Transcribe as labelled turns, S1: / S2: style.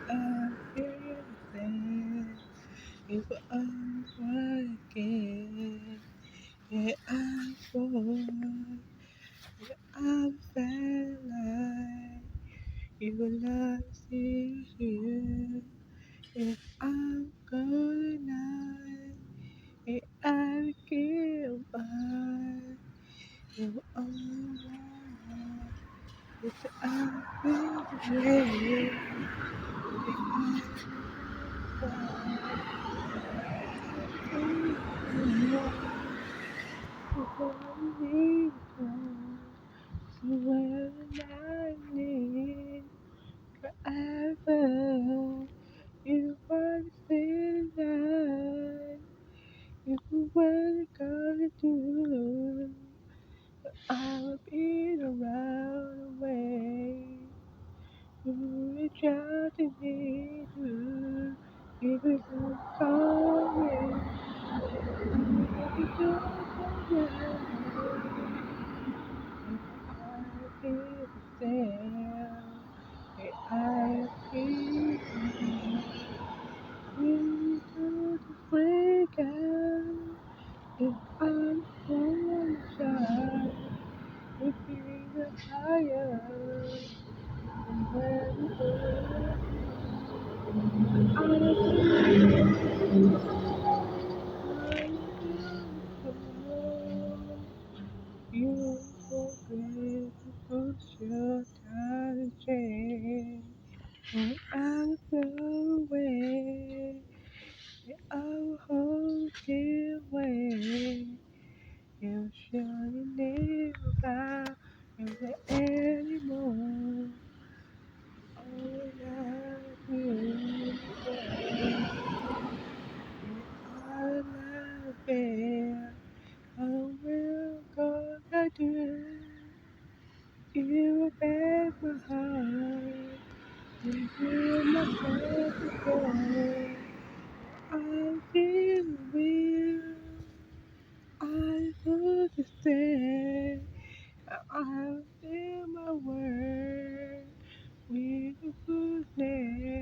S1: everything. If I'm working, yeah, I'm born. I'm feeling you will not see you. If I'm going out, if I give up, you are. If I'm ready, when I need forever, you want to feel that you were gonna do. I'll be around the way. You reach out to me, you give it some courage. You do I feel the I feel you to the freak out. If I'm falling shy, if you're higher, when you forget to put your time change. When I'm far away, I'll hold you away. You surely never bow anymore. All I do I love it. I will go I do. You break my heart. You hear my heart again. I feel real. I understand. I feel my word with goodness.